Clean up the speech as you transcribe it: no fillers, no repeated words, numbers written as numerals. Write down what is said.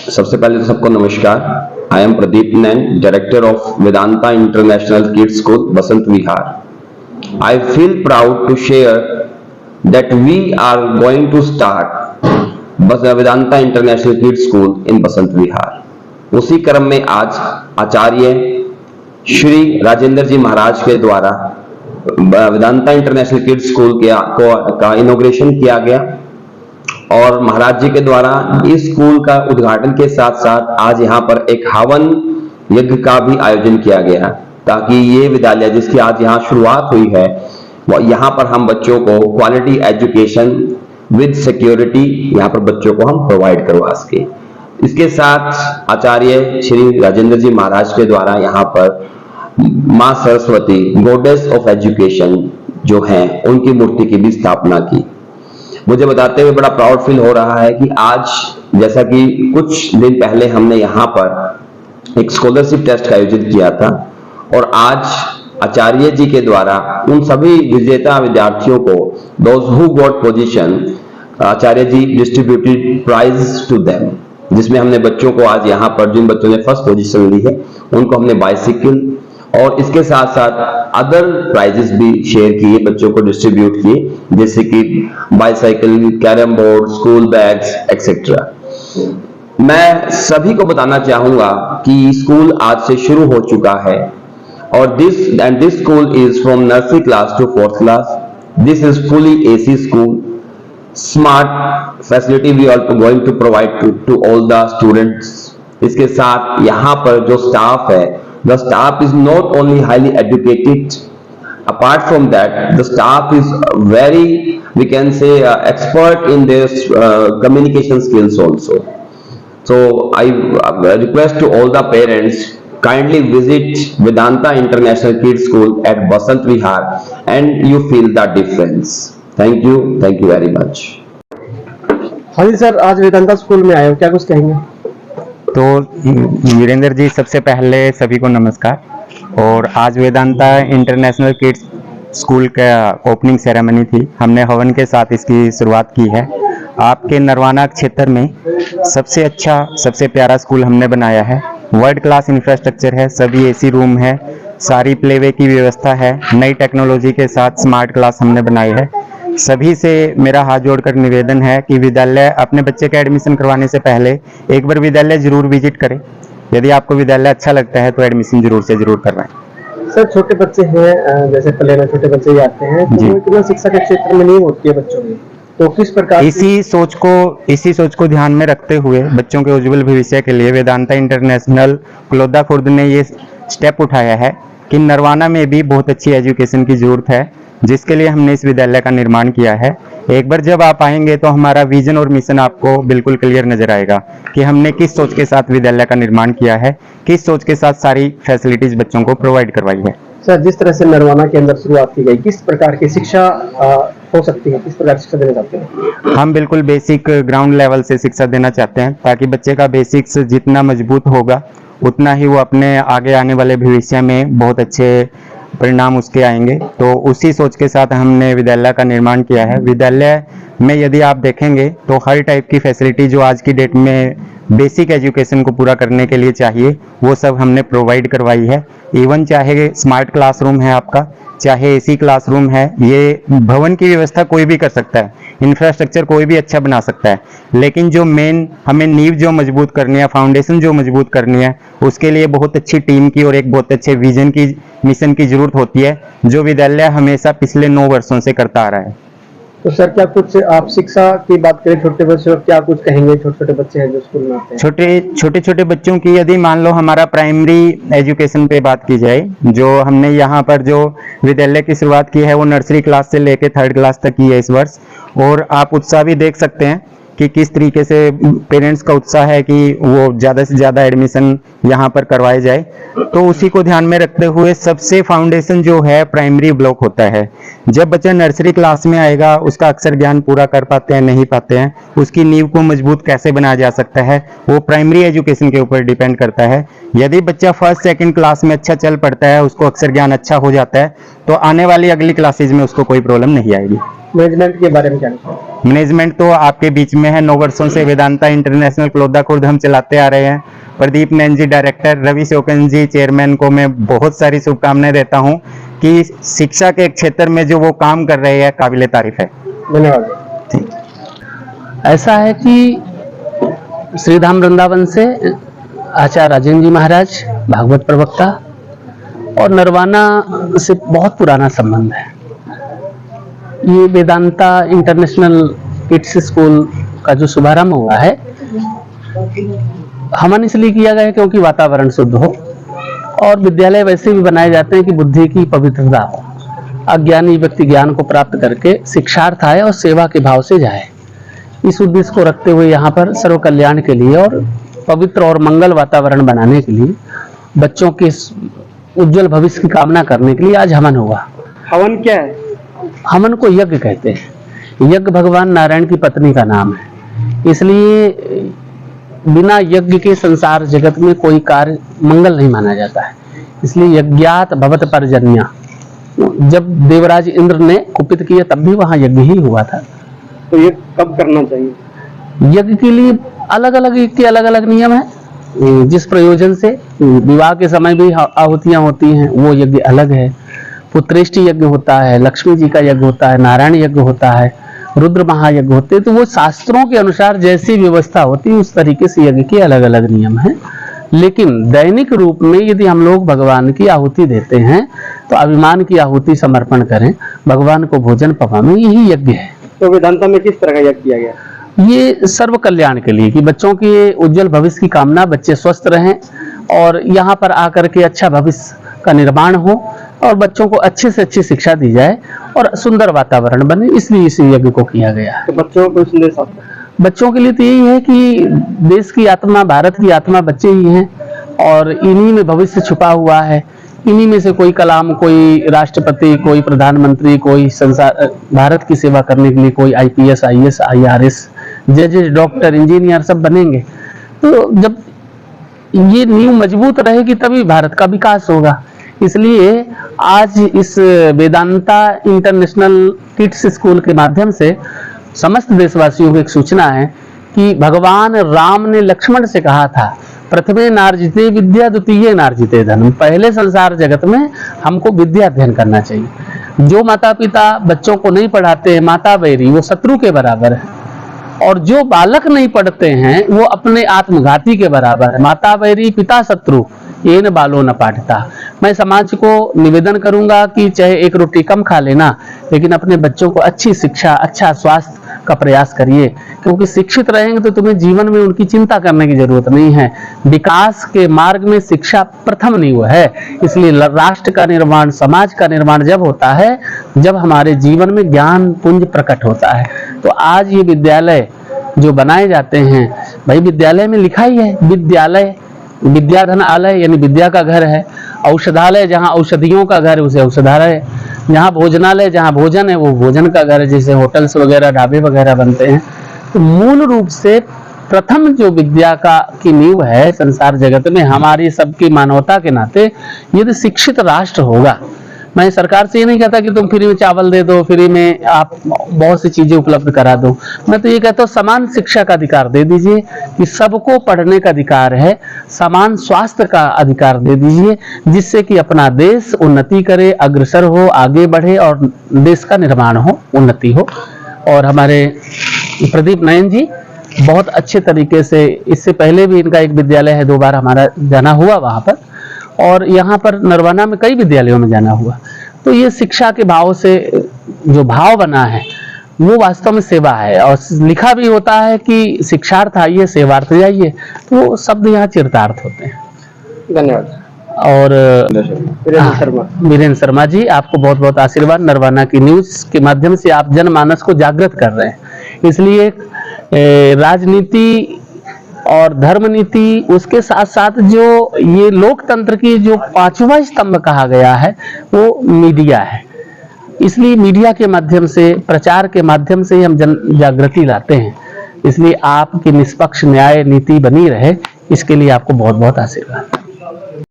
सबसे पहले तो सबको नमस्कार। I am Pradeep Nain, director of Vedanta international kids school, Basant Vihar. I feel proud to share that we are going to start Vedanta international kids school in Basant Vihar. उसी क्रम में आज आचार्य श्री राजेंद्र जी महाराज के द्वारा वेदांता इंटरनेशनल किड्स स्कूल का इनॉग्रेशन किया गया और महाराज जी के द्वारा इस स्कूल का उद्घाटन के साथ साथ आज यहाँ पर एक हवन यज्ञ का भी आयोजन किया गया, ताकि ये विद्यालय जिसकी आज यहाँ शुरुआत हुई है, यहाँ पर हम बच्चों को क्वालिटी एजुकेशन विद सिक्योरिटी यहाँ पर बच्चों को हम प्रोवाइड करवा सके। इसके साथ आचार्य श्री राजेंद्र जी महाराज के द्वारा यहाँ पर माँ सरस्वती गॉडेस ऑफ एजुकेशन जो हैं उनकी मूर्ति की भी स्थापना की। मुझे बताते हुए बड़ा प्राउड फील हो रहा है कि आज जैसा कि कुछ दिन पहले हमने यहाँ पर एक स्कॉलरशिप टेस्ट का आयोजित किया था और आज आचार्य जी के द्वारा उन सभी विजेता विद्यार्थियों को those who got position, Acharya ji distributed prize to them, जिसमें हमने बच्चों को आज यहाँ पर जिन बच्चों ने फर्स्ट पोजीशन ली है उनको हमने बाइसिकल और इसके साथ साथ अदर प्राइजेस भी शेयर किए, बच्चों को डिस्ट्रीब्यूट किए, जैसे कि bicycle, carrom board, school bags etcetera. मैं सभी को बताना चाहूंगा कि स्कूल आज से शुरू हो चुका है और this school is from nursery class to 4th class. This is fully AC school. Smart facility we are going to provide to all the students. इसके साथ यहाँ पर जो स्टाफ है, the staff is not only highly educated, apart from that the staff is very, we can say, expert in their communication skills also. So I request to all the parents, kindly visit Vedanta International Kids School at Basant Vihar and you feel the difference. Thank you very much. हाँ जी sir, आज Vedanta school में आए हो, क्या कुछ कहेंगे? तो वीरेंद्र जी, सबसे पहले सभी को नमस्कार। और आज वेदांता इंटरनेशनल किड्स स्कूल का ओपनिंग सेरेमनी थी, हमने हवन के साथ इसकी शुरुआत की है। आपके नरवाना क्षेत्र में सबसे अच्छा, सबसे प्यारा स्कूल हमने बनाया है। वर्ल्ड क्लास इंफ्रास्ट्रक्चर है, सभी AC रूम है, सारी प्लेवे की व्यवस्था है, नई टेक्नोलॉजी के साथ स्मार्ट क्लास हमने बनाई है। सभी से मेरा हाथ जोड़कर निवेदन है कि विद्यालय अपने बच्चे का एडमिशन करवाने से पहले एक बार विद्यालय जरूर विजिट करें। यदि आपको विद्यालय अच्छा लगता है तो एडमिशन जरूर से जरूर करवाएं। सर, छोटे बच्चे हैं, जैसे प्ले में छोटे बच्चे आते हैं, तो इतना शिक्षा के क्षेत्र में नहीं होती है बच्चों की, तो किस प्रकार इसी सोच को ध्यान में रखते हुए बच्चों के उज्जवल भविष्य के लिए वेदांता इंटरनेशनल कुलोदा खुर्द ने ये स्टेप उठाया है कि नरवाना में भी बहुत अच्छी एजुकेशन की जरूरत है, जिसके लिए हमने इस विद्यालय का निर्माण किया है। एक बार जब आप आएंगे तो हमारा विजन और मिशन आपको बिल्कुल क्लियर नजर आएगा कि हमने किस सोच के साथ विद्यालय का निर्माण किया है, किस सोच के साथ सारी फैसिलिटीज बच्चों को प्रोवाइड करवाई है। सर, जिस तरह से नरवाना के अंदर शुरुआत की गई, किस प्रकार की शिक्षा हो सकती है, किस प्रकार शिक्षा देना चाहते हैं? हम बिल्कुल बेसिक ग्राउंड लेवल से शिक्षा देना चाहते हैं, ताकि बच्चे का बेसिक्स जितना मजबूत होगा उतना ही वो अपने आगे आने वाले भविष्य में बहुत अच्छे परिणाम उसके आएंगे। तो उसी सोच के साथ हमने विद्यालय का निर्माण किया है। विद्यालय में यदि आप देखेंगे तो हर टाइप की फैसिलिटी जो आज की डेट में बेसिक एजुकेशन को पूरा करने के लिए चाहिए, वो सब हमने प्रोवाइड करवाई है। इवन चाहे स्मार्ट क्लासरूम है आपका, चाहे AC क्लासरूम है, ये भवन की व्यवस्था कोई भी कर सकता है, इंफ्रास्ट्रक्चर कोई भी अच्छा बना सकता है, लेकिन जो मेन हमें नींव जो मजबूत करनी है, फाउंडेशन जो मजबूत करनी है, उसके लिए बहुत अच्छी टीम की और एक बहुत अच्छे विजन की, मिशन की जरूरत होती है, जो विद्यालय हमेशा पिछले 9 वर्षों से करता आ रहा है। तो सर, क्या कुछ आप शिक्षा की बात करें, छोटे बच्चों क्या कुछ कहेंगे? छोटे बच्चे हैं जो स्कूल में आते हैं, छोटे बच्चों की यदि मान लो हमारा प्राइमरी एजुकेशन पे बात की जाए, जो हमने यहाँ पर जो विद्यालय की शुरुआत की है वो नर्सरी क्लास से लेकर 3rd क्लास तक की है इस वर्ष। और आप उत्साह भी देख सकते हैं कि किस तरीके से पेरेंट्स का उत्साह है कि वो ज़्यादा से ज़्यादा एडमिशन यहाँ पर करवाए जाए। तो उसी को ध्यान में रखते हुए सबसे फाउंडेशन जो है प्राइमरी ब्लॉक होता है। जब बच्चा नर्सरी क्लास में आएगा, उसका अक्षर ज्ञान पूरा कर पाते हैं नहीं पाते हैं, उसकी नींव को मजबूत कैसे बनाया जा सकता है, वो प्राइमरी एजुकेशन के ऊपर डिपेंड करता है। यदि बच्चा 1st 2nd क्लास में अच्छा चल पड़ता है, उसको अक्षर ज्ञान अच्छा हो जाता है, तो आने वाली अगली क्लासेज में उसको कोई प्रॉब्लम नहीं आएगी। मैनेजमेंट के बारे में क्या कहना मैनेजमेंट तो आपके बीच में है, 9 वर्षों से वेदांता इंटरनेशनल क्लोदा खुर्द हम चलाते आ रहे हैं। प्रदीप नैन जी डायरेक्टर, रवि शोकन जी चेयरमैन को मैं बहुत सारी शुभकामनाएं देता हूं कि शिक्षा के क्षेत्र में जो वो काम कर रहे हैं काबिले तारीफ है। धन्यवाद। ऐसा है कि श्रीधाम वृंदावन से आचार्य राजेंद्र जी महाराज भागवत प्रवक्ता और नरवाना से बहुत पुराना संबंध है। ये वेदांता इंटरनेशनल किड्स स्कूल का जो शुभारंभ हुआ है हमन इसलिए किया गया है क्योंकि वातावरण शुद्ध हो और विद्यालय वैसे भी बनाए जाते हैं कि बुद्धि की पवित्रता हो, अज्ञानी व्यक्ति ज्ञान को प्राप्त करके शिक्षार्थ आए और सेवा के भाव से जाए। इस उद्देश्य को रखते हुए यहाँ पर सर्व कल्याण के लिए और पवित्र और मंगल वातावरण बनाने के लिए, बच्चों के उज्जवल भविष्य की कामना करने के लिए आज हवन हुआ। हवन क्या है? हवन को यज्ञ कहते हैं। यज्ञ भगवान नारायण की पत्नी का नाम है, इसलिए बिना यज्ञ के संसार जगत में कोई कार्य मंगल नहीं माना जाता है। इसलिए यज्ञात भवत पर्जन्या, जब देवराज इंद्र ने कुपित किया तब भी वहां यज्ञ ही हुआ था। तो ये कब करना चाहिए? यज्ञ के लिए अलग अलग नियम है। जिस प्रयोजन से विवाह के समय भी आहुतियां होती हैं वो यज्ञ अलग है। पुत्रेष्टि यज्ञ होता है, लक्ष्मी जी का यज्ञ होता है, नारायण यज्ञ होता है, रुद्र महायज्ञ होते हैं। तो वो शास्त्रों के अनुसार जैसी व्यवस्था होती है उस तरीके से यज्ञ के अलग अलग नियम हैं। लेकिन दैनिक रूप में यदि हम लोग भगवान की आहुति देते हैं तो अभिमान की आहुति समर्पण करें, भगवान को भोजन पकाएं, यही यज्ञ है। तो वेदांता में किस तरह का यज्ञ किया गया? ये सर्व कल्याण के लिए कि बच्चों के उज्जवल भविष्य की कामना, बच्चे स्वस्थ रहें और यहाँ पर आकर के अच्छा भविष्य का निर्माण हो और बच्चों को अच्छे से अच्छी शिक्षा दी जाए और सुंदर वातावरण बने, इसलिए इस यज्ञ को किया गया है। तो बच्चों को संदेश आता है? बच्चों के लिए तो यही है कि देश की आत्मा, भारत की आत्मा बच्चे ही हैं और इन्हीं में भविष्य छुपा हुआ है। इन्हीं में से कोई कलाम, कोई राष्ट्रपति, कोई प्रधानमंत्री, कोई संसार भारत की सेवा करने के लिए कोई IPS, IAS, IRS, जजेस, डॉक्टर, इंजीनियर सब बनेंगे। तो जब ये नींव मजबूत रहेगी तभी भारत का विकास होगा। इसलिए आज इस वेदांता इंटरनेशनल किड्स स्कूल के माध्यम से समस्त देशवासियों को एक सूचना है कि भगवान राम ने लक्ष्मण से कहा था, प्रथमे नार्जिते विद्या द्वितीय नार्जिते धनम। पहले संसार जगत में हमको विद्या अध्ययन करना चाहिए। जो माता पिता बच्चों को नहीं पढ़ाते हैं, माता बैरी, वो शत्रु के बराबर है। और जो बालक नहीं पढ़ते हैं वो अपने आत्मघाती के बराबर है। माता बैरी पिता शत्रु, ये न बालो न पाठता। मैं समाज को निवेदन करूंगा कि चाहे एक रोटी कम खा लेना, लेकिन अपने बच्चों को अच्छी शिक्षा, अच्छा स्वास्थ्य का प्रयास करिए, क्योंकि शिक्षित रहेंगे तो तुम्हें जीवन में उनकी चिंता करने की जरूरत नहीं है। विकास के मार्ग में शिक्षा प्रथम नींव है। इसलिए राष्ट्र का निर्माण, समाज का निर्माण जब होता है जब हमारे जीवन में ज्ञान पुंज प्रकट होता है। तो आज ये विद्यालय जो बनाए जाते हैं, भाई विद्यालय में लिखा ही है विद्यालय, विद्याधन आलय यानी विद्या का घर है। औषधालय जहाँ औषधियों का घर है उसे औषधालय है। यहाँ भोजनालय जहाँ भोजन है वो भोजन का घर है, जैसे होटल्स वगैरह, ढाबे वगैरह बनते हैं। तो मूल रूप से प्रथम जो विद्या का की नींव है संसार जगत में, हमारी सबकी मानवता के नाते यदि शिक्षित राष्ट्र होगा, मैं सरकार से ये नहीं कहता कि तुम फ्री में चावल दे दो, फ्री में आप बहुत सी चीजें उपलब्ध करा दो। मैं तो ये कहता हूँ समान शिक्षा का अधिकार दे दीजिए कि सबको पढ़ने का अधिकार है, समान स्वास्थ्य का अधिकार दे दीजिए, जिससे कि अपना देश उन्नति करे, अग्रसर हो, आगे बढ़े और देश का निर्माण हो, उन्नति हो। और हमारे प्रदीप नयन जी बहुत अच्छे तरीके से, इससे पहले भी इनका एक विद्यालय है, 2 बार हमारा जाना हुआ वहां पर, और यहाँ पर नरवाना में कई विद्यालयों में जाना हुआ। तो ये शिक्षा के भाव से जो भाव बना है वो वास्तव में सेवा है। और लिखा भी होता है कि शिक्षार्थ आइए सेवार्थ जाइए, तो शब्द यहाँ चरितार्थ होते हैं। धन्यवाद। और वीरेंद्र शर्मा जी, आपको बहुत बहुत आशीर्वाद। नरवाना की न्यूज के माध्यम से आप जनमानस को जागृत कर रहे हैं। इसलिए राजनीति और धर्म नीति, उसके साथ साथ जो ये लोकतंत्र की जो 5वां स्तंभ कहा गया है वो मीडिया है। इसलिए मीडिया के माध्यम से, प्रचार के माध्यम से हम जन जागृति लाते हैं। इसलिए आपकी निष्पक्ष न्याय नीति बनी रहे, इसके लिए आपको बहुत बहुत आशीर्वाद।